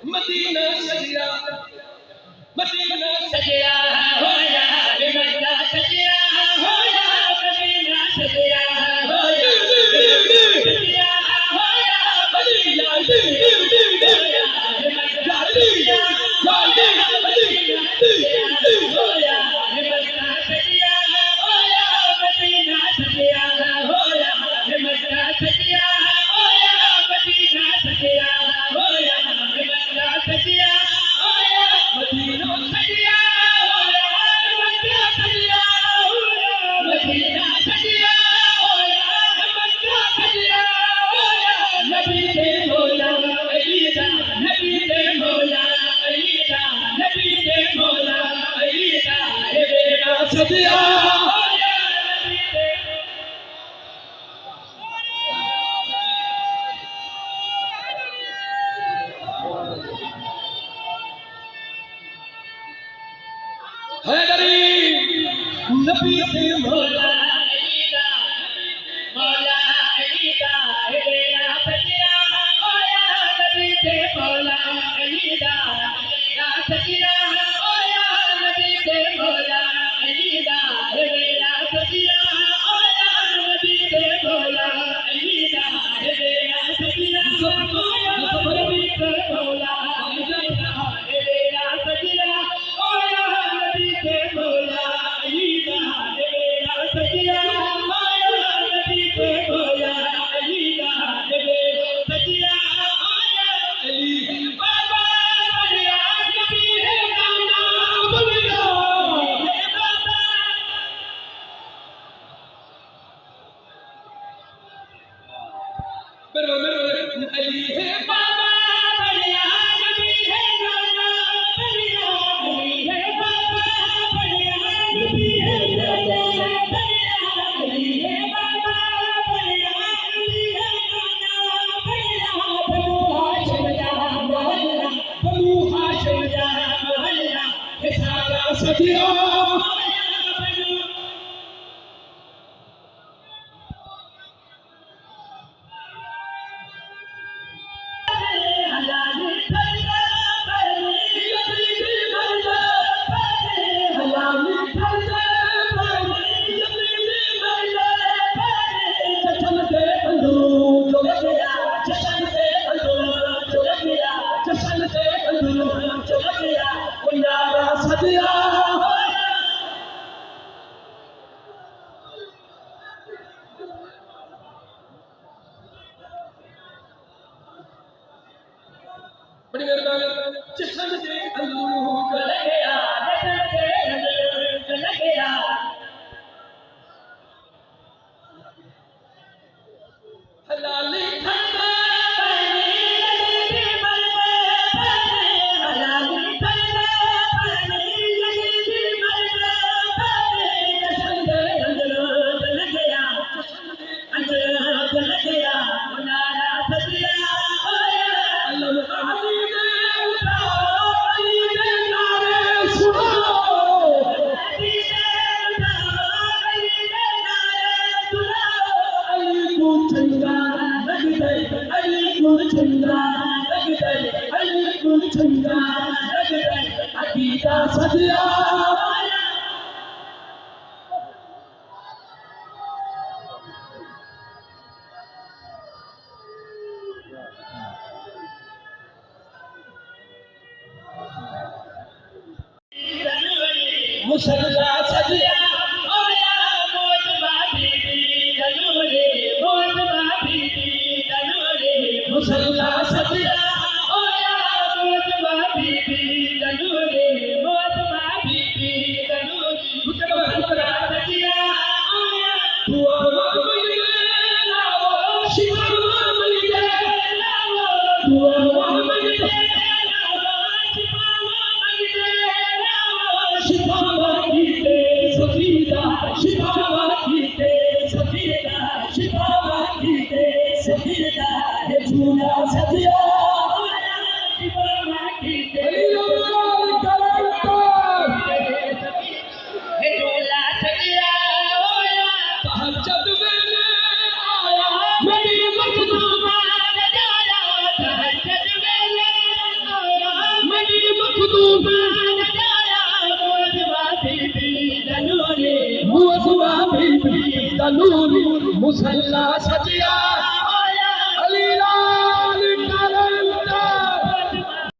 Medina सजिया हो यार मक्का सजिया हो यार मदीना सजिया हो यार सजिया हो यार मदीना सजिया हो यार मक्का सजिया हो यार मदीना सजिया हो यार मक्का सजिया हो यार मदीना सजिया हो यार मक्का सजिया हो यार मदीना सजिया हो यार मक्का सजिया हो यार मदीना सजिया हो यार मक्का सजिया हो यार मदीना सजिया हो यार मक्का सजिया हो यार नबी दे मौला अलीदा नबी दे मौला अलीदा नबी दे मौला अलीदा हे मेरा सजिया हो यार नबी दे हैदरी नबी दे मौला अलीदा मौला अलीदा हे मेरा सजिया हो यार नबी दे मौला अलीदा मेरा सजिया हो यार नबी दे मौला अलीदा हे मेरा सजिया हो यार नबी दे मौला अलीदा हे मेरा सजिया हो यार नबी दे मौला अलीदा हे मेरा सजिया हो यार नबी दे मौला अलीदा हे मेरा सजिया हो यार नबी दे मौला अलीदा हे मेरा सजिया हो यार अली बाबा बलिया नबी है नाना बलिया है बाबा मेरे अली है बाबा बलिया नबी है नाना बलिया अली है बाबा बलिया नबी है नाना बलिया अली है बाबा बलिया नबी है नाना बलिया बलू हाशिम जा मोहल्ला बलू हाशिम जा मोहल्ला हे सारा सजिया बड़ी मेहरबानी चश्मा से अल्लाह चल गया चल गया हलाल ठंडा पानी लगी मरने पानी हलाल ठंडा पानी लगी मरने पानी चश्मा अंदर चल गया अंदर चल गया मुनारा सजिया हो यार अल्लाह सजिया मुसल्ला सजिया ओ यार मौज बाबी दनूरे मौज बाबी दनूरे मुसल्ला सजिया ओ यार मौज बाबी दनूरे मौज बाबी दनूरे मुसल्ला सजिया ओ यार दुआ मांगे लाओ शिवा मांगे लाओ दुआ मांगे लाओ शिवा मांगे लाओ शिवा शिफावाखीते सफीदा हे झूला सजिया शिफावाखीते हे झूला सजिया तहज्जुद में आया मेरी मजनू मान जाया तहज्जुद में आया बीबी दा नूर मुसल्ला सजिया